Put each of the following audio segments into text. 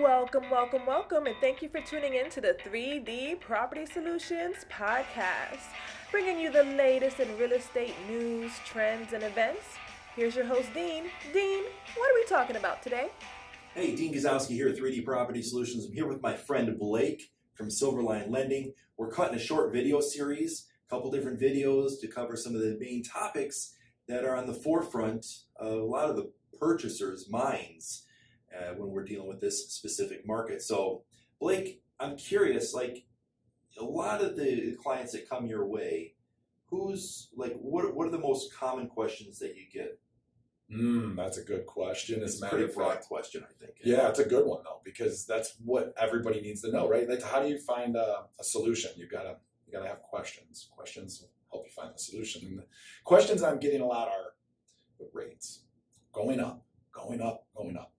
Welcome, welcome, welcome, and thank you for tuning in to the 3D Property Solutions podcast, bringing you the latest in real estate news, trends, and events. Here's your host, Dean. Dean, what are we talking about today? Hey, Dean Gazowski here at 3D Property Solutions. I'm here with my friend Blake from Silverline Lending. We're cutting a short video series, a couple different videos to cover some of the main topics that are on the forefront of a lot of the purchasers' minds when we're dealing with this specific market. So, Blake, I'm curious, like a lot of the clients that come your way, what are the most common questions that you get? That's a good question. It's a pretty broad question, I think. Yeah, it's a good one though, because that's what everybody needs to know, right? Like, how do you find a solution? You gotta have questions. Questions help you find the solution. And the questions I'm getting a lot are the rates going up, going up, going up.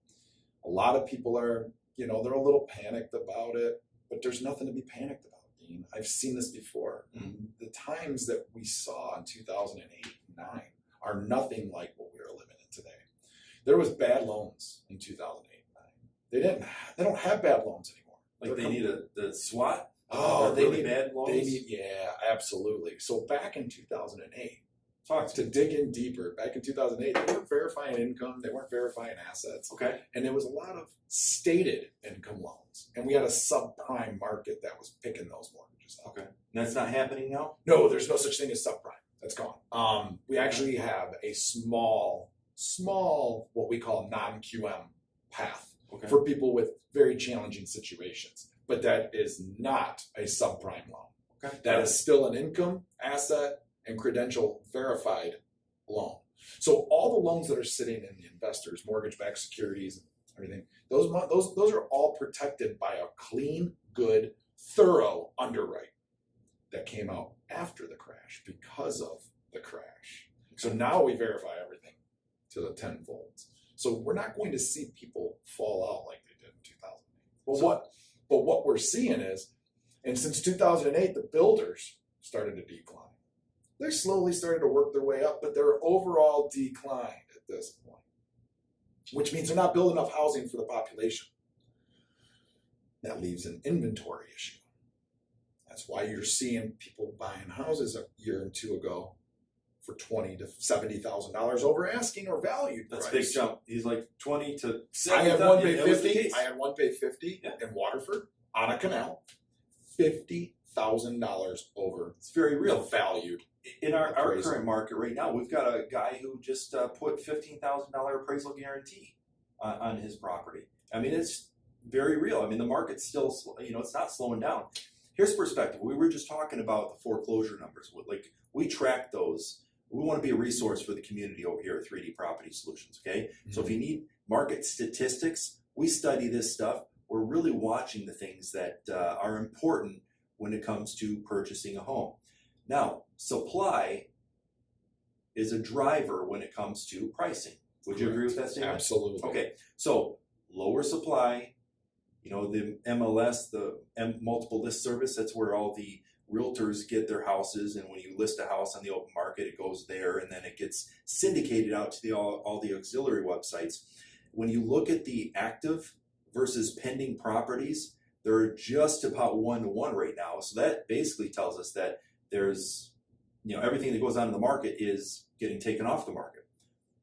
A lot of people are, they're a little panicked about it, but there's nothing to be panicked about, Dean. I've seen this before. Mm-hmm. The times that we saw in 2008 and 9 are nothing like what we're living in today. There was bad loans in 2008 and 9. They don't have bad loans anymore. Like they need the SWAT? Oh, they need bad loans? Yeah, absolutely. So back in 2008, Talk to dig in deeper, back in 2008, they weren't verifying income, they weren't verifying assets. Okay. And there was a lot of stated income loans. And we had a subprime market that was picking those mortgages up. Okay. And that's not happening now? No, there's no such thing as subprime. That's gone. We actually have a small, what we call non-QM path for people with very challenging situations. But that is not a subprime loan. Okay. That is still an income, asset, and credential verified loan. So all the loans that are sitting in the investors, mortgage-backed securities, and everything, those are all protected by a clean, good, thorough underwrite that came out after the crash because of the crash. So now we verify everything to the tenfolds. So we're not going to see people fall out like they did in 2008. But what we're seeing is, and since 2008, the builders started to decline. They slowly started to work their way up, but they're overall declined at this point, which means they're not building enough housing for the population. That leaves an inventory issue. That's why you're seeing people buying houses a year or two ago for $20,000 to $70,000 over asking or valued. That's price. a big jump. He's like 20 to 70,000. I had one pay 50. I had one pay 50 in Waterford on a canal. $50,000 over. It's very real. The valued. In our current market right now, we've got a guy who just put $15,000 appraisal guarantee on his property. I mean, it's very real. I mean, the market's still, it's not slowing down. Here's perspective. We were just talking about the foreclosure numbers. Like, we track those. We want to be a resource for the community over here at 3D Property Solutions, okay? Mm-hmm. So if you need market statistics, we study this stuff. We're really watching the things that are important when it comes to purchasing a home. Now, supply is a driver when it comes to pricing. Would you agree with that statement? Absolutely. Okay, so lower supply, the MLS, the multiple list service, that's where all the realtors get their houses, and when you list a house on the open market, it goes there, and then it gets syndicated out to all the auxiliary websites. When you look at the active versus pending properties, they're just about 1-to-1 right now. So that basically tells us that there's, everything that goes on in the market is getting taken off the market.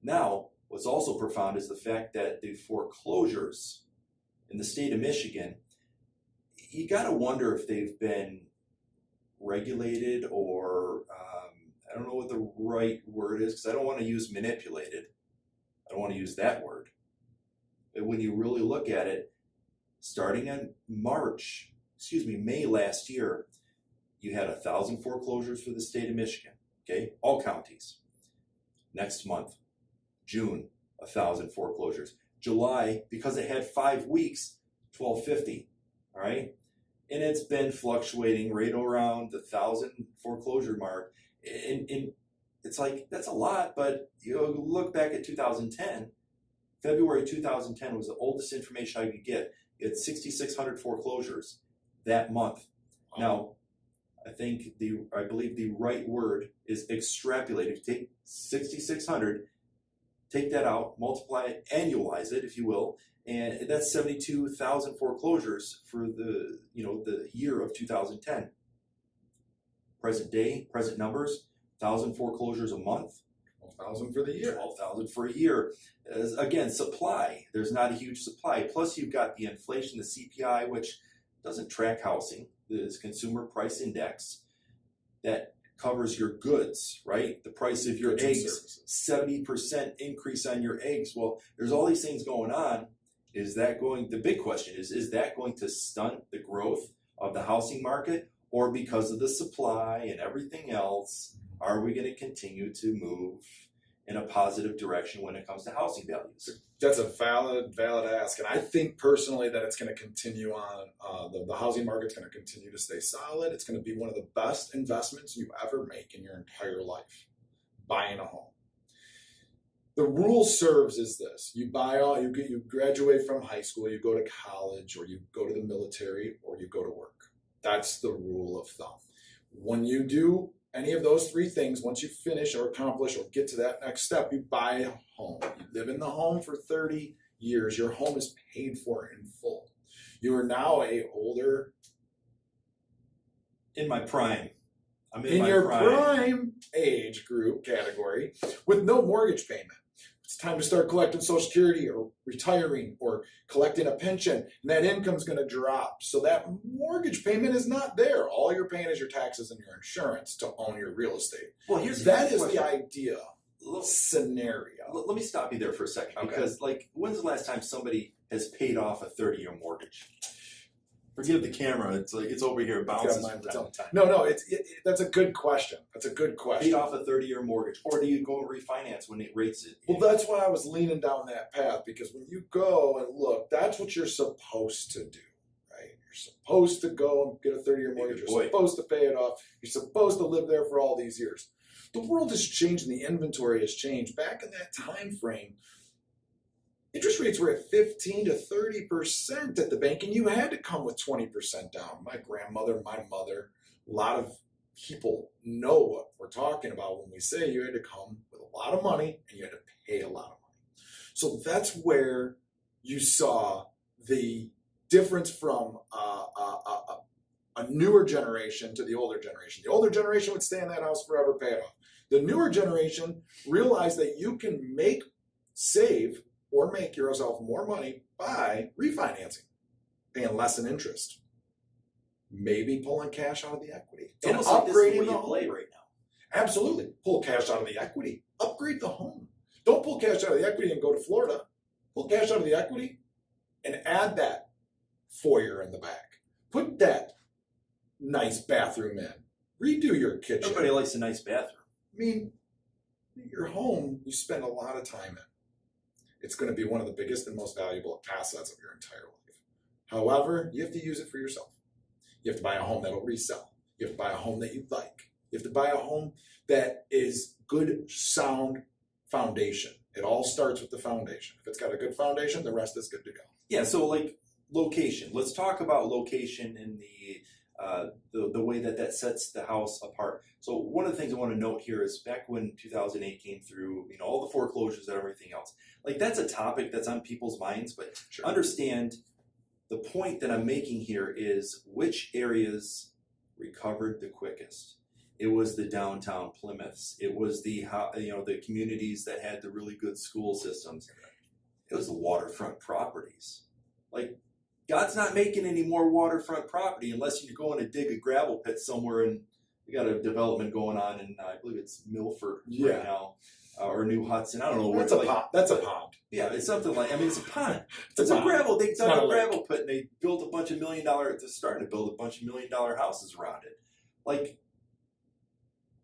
Now, what's also profound is the fact that the foreclosures in the state of Michigan, you got to wonder if they've been regulated or, I don't know what the right word is, because I don't want to use manipulated. I don't want to use that word. But when you really look at it, starting in May last year, you had 1,000 foreclosures for the state of Michigan, okay? All counties. Next month, June, 1,000 foreclosures. July, because it had 5 weeks, 1,250, all right? And it's been fluctuating right around the 1,000 foreclosure mark. And it's like, that's a lot, but you look back at 2010, February 2010 was the oldest information I could get. It had 6,600 foreclosures that month. Wow. Now, I believe the right word is extrapolate. If you take 6,600, take that out, multiply it, annualize it, if you will, and that's 72,000 foreclosures for the year of 2010. Present day, present numbers, 1,000 foreclosures a month. 12,000 for the year. 12,000 for a year. Again, supply. There's not a huge supply. Plus, you've got the inflation, the CPI, which doesn't track housing. This Consumer Price Index that covers your goods, right? The price of your Goods and eggs, services. 70% increase on your eggs. Well, there's all these things going on. The big question is that going to stunt the growth of the housing market? Or because of the supply and everything else, are we going to continue to move in a positive direction when it comes to housing values? That's a valid ask, and I think personally that it's going to continue on. The housing market's going to continue to stay solid. It's going to be one of the best investments you ever make in your entire life, buying a home. The rule serves is this: you graduate from high school, you go to college, or you go to the military, or you go to work. That's the rule of thumb. When you do any of those three things, once you finish or accomplish or get to that next step, you buy a home. You live in the home for 30 years. Your home is paid for in full. You are now In my prime. I'm in my your prime age group category with no mortgage payment. It's time to start collecting Social Security or retiring or collecting a pension, and that income's going to drop. So that mortgage payment is not there. All you're paying is your taxes and your insurance to own your real estate. Well, that is the ideal scenario. Let me stop you there for a second, Okay. because when's the last time somebody has paid off a 30-year mortgage? Forgive the camera. It's over here. It bounces from time to time. No. That's a good question. That's a good question. Paid off a 30-year mortgage, or do you go and refinance when it rates it? Well, that's why I was leaning down that path, because when you go and look, that's what you're supposed to do, right? You're supposed to go and get a 30-year mortgage. You're supposed to pay it off. You're supposed to live there for all these years. The world has changed and the inventory has changed. Back in that time frame, interest rates were at 15 to 30% at the bank, and you had to come with 20% down. My grandmother, my mother, a lot of people know what we're talking about when we say you had to come with a lot of money and you had to pay a lot of money. So that's where you saw the difference from a newer generation to the older generation. The older generation would stay in that house forever, pay it off. The newer generation realized that you can save or make yourself more money by refinancing, paying less in interest, maybe pulling cash out of the equity, It's almost upgrading like this is the way the you home. play right now. Absolutely, pull cash out of the equity, upgrade the home. Don't pull cash out of the equity and go to Florida. Pull cash out of the equity and add that foyer in the back. Put that nice bathroom in. Redo your kitchen. Everybody likes a nice bathroom. I mean, your home, you spend a lot of time in. It's going to be one of the biggest and most valuable assets of your entire life. However, you have to use it for yourself. You have to buy a home that'll resell. You have to buy a home that you like. You have to buy a home that is good, sound foundation. It all starts with the foundation. If it's got a good foundation, the rest is good to go. Yeah, so location. Let's talk about location in the way that sets the house apart. So one of the things I want to note here is back when 2008 came through, all the foreclosures and everything else, that's a topic that's on people's minds, but Sure. Understand the point that I'm making here is which areas recovered the quickest. It was the downtown Plymouths. It was the communities that had the really good school systems. It was the waterfront properties. God's not making any more waterfront property unless you're going to dig a gravel pit somewhere, and you got a development going on in, I believe it's Milford right now, or New Hudson. I don't know. That's a pond. That's a pond. Yeah, it's something it's a pond. It's a pond. gravel. They dug not a a lake. gravel pit and they built a bunch of they're starting to build a bunch of $1 million houses around it.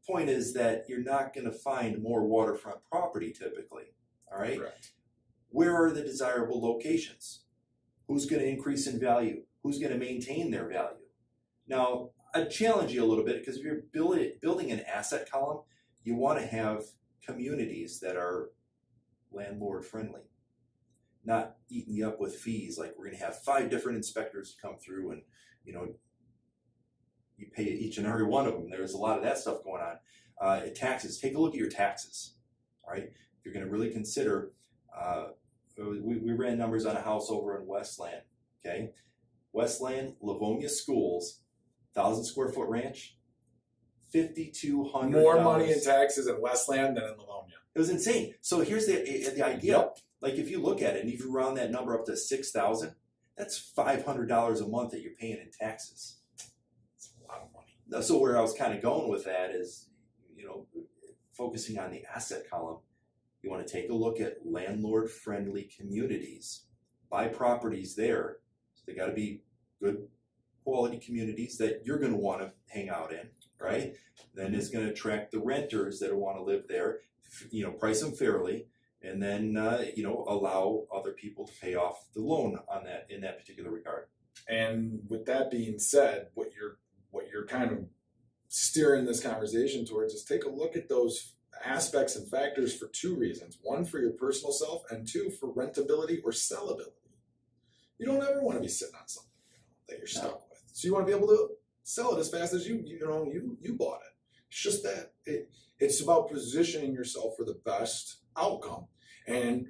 Point is that you're not going to find more waterfront property typically. All right. Correct. Where are the desirable locations? Who's going to increase in value? Who's going to maintain their value? Now, I challenge you a little bit, because if you're building an asset column, you want to have communities that are landlord friendly, not eating you up with fees. We're going to have 5 different inspectors come through, and you pay each and every one of them. There's a lot of that stuff going on. Taxes. Take a look at your taxes. All right, if you're going to really consider we ran numbers on a house over in Westland. Okay, Westland Livonia Schools, 1,000 square foot ranch, $5,200. More money in taxes in Westland than in Livonia. It was insane. So here's the idea. Yep. Like if you look at it, and if you round that number up to 6,000, that's $500 a month that you're paying in taxes. It's a lot of money. So where I was kind of going with that is, focusing on the asset column, you want to take a look at landlord-friendly communities. Buy properties there. So they got to be good quality communities that you're going to want to hang out in, right? Then it's going to attract the renters that want to live there. Price them fairly, and then allow other people to pay off the loan on that in that particular regard. And with that being said, what you're kind of steering this conversation towards is take a look at those aspects and factors for two reasons. One, for your personal self, and two, for rentability or sellability. You don't ever want to be sitting on something that you're stuck with. So you want to be able to sell it as fast as you bought it. It's just that it's about positioning yourself for the best outcome and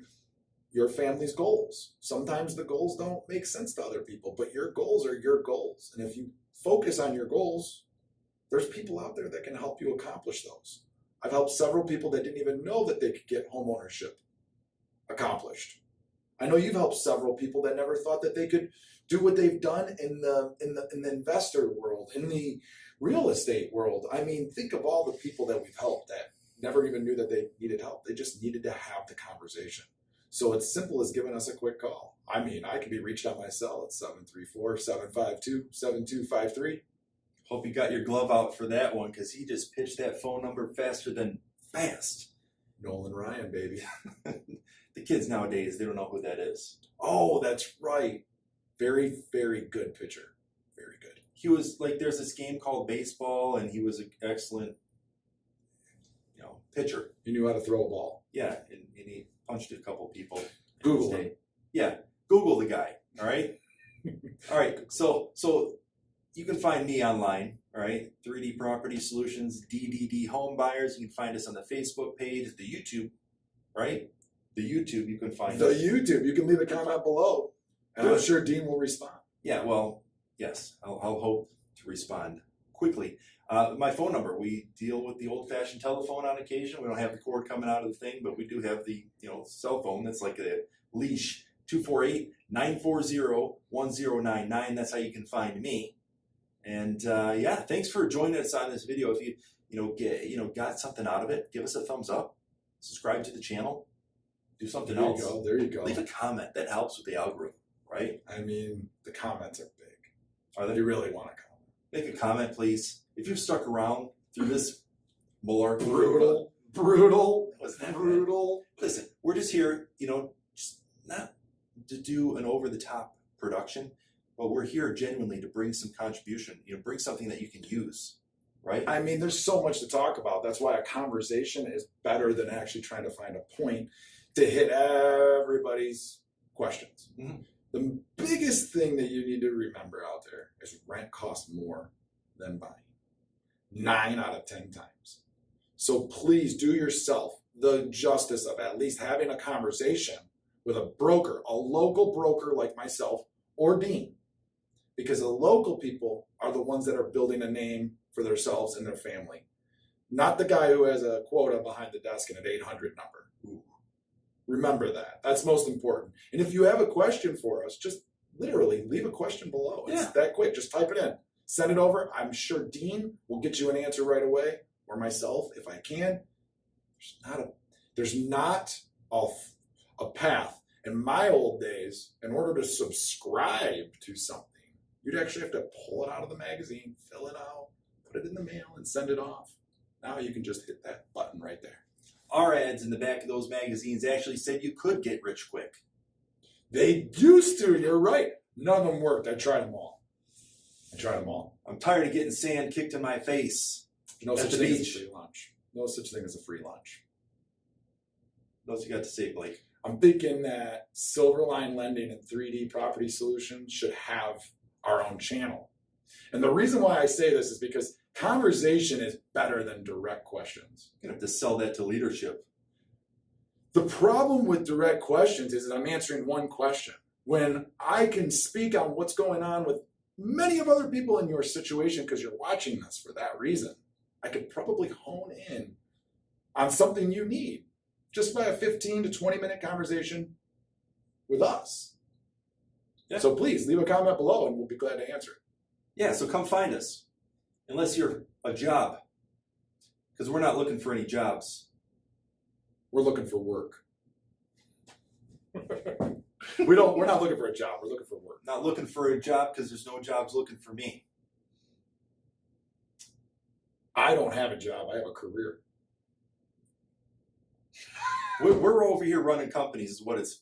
your family's goals. Sometimes the goals don't make sense to other people, but your goals are your goals. And if you focus on your goals, there's people out there that can help you accomplish those. I've helped several people that didn't even know that they could get home ownership accomplished. I know you've helped several people that never thought that they could do what they've done in the investor world, in the real estate world. I mean, think of all the people that we've helped that never even knew that they needed help. They just needed to have the conversation. So it's simple as giving us a quick call. I mean, I can be reached on my cell at 734-752-7253. Hope you got your glove out for that one, because he just pitched that phone number faster than fast. Nolan Ryan, baby. The kids nowadays, they don't know who that is. Oh, that's right. Very, very good pitcher. Very good. He was like, there's this game called baseball, and he was an excellent, pitcher. He knew how to throw a ball. Yeah, and he punched a couple people. Google him. Yeah, Google the guy. All right. All right. So you can find me online. All right. 3D Property Solutions, DDD Home Buyers. You can find us on the Facebook page, the YouTube. Right. The YouTube. You can find the us. YouTube. You can leave a comment below, and I'm sure Dean will respond. Yeah. Well, yes. I'll hope to respond quickly. My phone number, we deal with the old-fashioned telephone on occasion. We don't have the cord coming out of the thing, but we do have the cell phone that's like a leash, 248-940-1099. That's how you can find me. And thanks for joining us on this video. If you got something out of it, give us a thumbs up, subscribe to the channel, do something else. There you go. Leave a comment. That helps with the algorithm, right? I mean, the comments are big. Are they? You really want to comment. Make a comment, please. If you've stuck around through this malarkey. Brutal. Wasn't that Brutal. bad? Listen, we're just here, just not to do an over-the-top production, but we're here genuinely to bring some contribution, bring something that you can use, right? I mean, there's so much to talk about. That's why a conversation is better than actually trying to find a point to hit everybody's questions. Mm-hmm. The biggest thing that you need to remember out there is rent costs more than buying. 9 out of 10 times. So please do yourself the justice of at least having a conversation with a broker, a local broker like myself or Dean, because the local people are the ones that are building a name for themselves and their family, not the guy who has a quota behind the desk and an 800 number. Ooh. Remember that. That's most important. And if you have a question for us, just literally leave a question below. It's that quick. Just type it in. Send it over. I'm sure Dean will get you an answer right away, or myself if I can. There's not a path. In my old days, in order to subscribe to something, you'd actually have to pull it out of the magazine, fill it out, put it in the mail, and send it off. Now you can just hit that button right there. Our ads in the back of those magazines actually said you could get rich quick. They used to. You're right. None of them worked. I tried them all. I'm tired of getting sand kicked in my face. No such thing as a free lunch. No such thing as a free lunch. What else you got to say, Blake? I'm thinking that Silverline Lending and 3D Property Solutions should have our own channel. And the reason why I say this is because conversation is better than direct questions. You're going to have to sell that to leadership. The problem with direct questions is that I'm answering one question. When I can speak on what's going on with many of other people in your situation because you're watching this for that reason, I could probably hone in on something you need just by a 15 to 20 minute conversation with us. Yeah. So please leave a comment below and we'll be glad to answer it. Yeah, so come find us. Unless you're a job. Because we're not looking for any jobs. We're looking for work. We're not looking for a job, we're looking for work. Not looking for a job because there's no jobs looking for me. I don't have a job, I have a career. We're over here running companies is what that's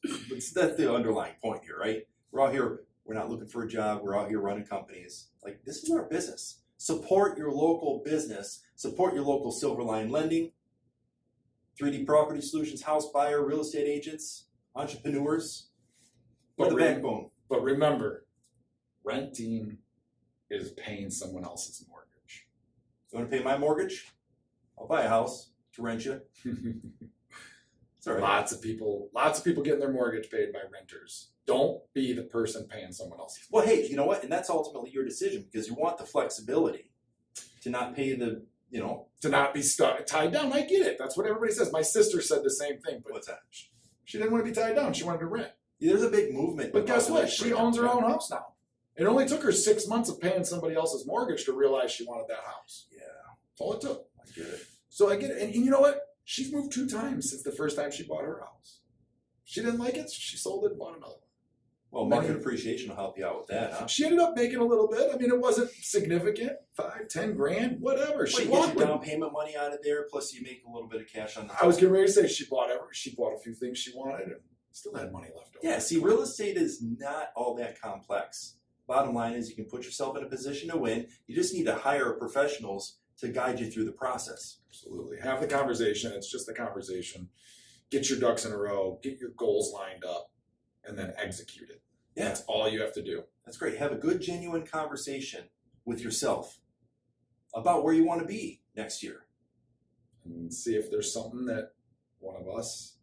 the underlying point here, right? We're out here, we're not looking for a job, we're out here running companies. Like, this is our business. Support your local business, support your local Silverline lending, 3D Property Solutions, house buyer, real estate agents, entrepreneurs. We're the backbone. But remember, renting is paying someone else's mortgage. You want to pay my mortgage? I'll buy a house to rent you. It's all right. Lots of people getting their mortgage paid by renters. Don't be the person paying someone else's. Well, hey, you know what? And that's ultimately your decision because you want the flexibility to not pay the, To not be stuck, tied down. I get it. That's what everybody says. My sister said the same thing. But what's that? She didn't want to be tied down. She wanted to rent. There's a big movement. But guess what? She owns her own house now. It only took her 6 months of paying somebody else's mortgage to realize she wanted that house. Yeah. That's all it took. I get it. So I get it. And you know what? She's moved 2 times since the first time she bought her house. She didn't like it, so she sold it and bought another one. Well, market appreciation will help you out with that, huh? She ended up making a little bit. I mean, it wasn't significant. 5, 10 grand, whatever. She gets your down payment money out of there, plus you make a little bit of cash on the top. I was getting ready to say she bought a few things she wanted and still had money left over. Yeah, see, real estate is not all that complex. Bottom line is you can put yourself in a position to win. You just need to hire professionals to guide you through the process. Absolutely. Have the conversation. It's just a conversation. Get your ducks in a row. Get your goals lined up and then execute it. Yeah. That's all you have to do. That's great. Have a good, genuine conversation with yourself about where you want to be next year. And see if there's something that one of us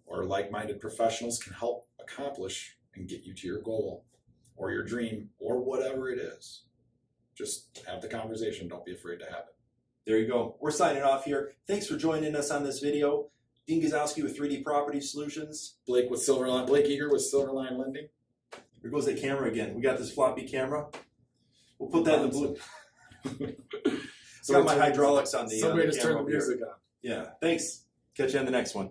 or like-minded professionals can help accomplish and get you to your goal or your dream or whatever it is. Just have the conversation. Don't be afraid to have it. There you go. We're signing off here. Thanks for joining us on this video. Dean Gazowski with 3D Property Solutions. Blake Eager with Silverline Lending. Here goes the camera again. We got this floppy camera. We'll put that in the blue. It's got my hydraulics on the Somebody just camera turned the music on. Yeah. Thanks. Catch you on the next one.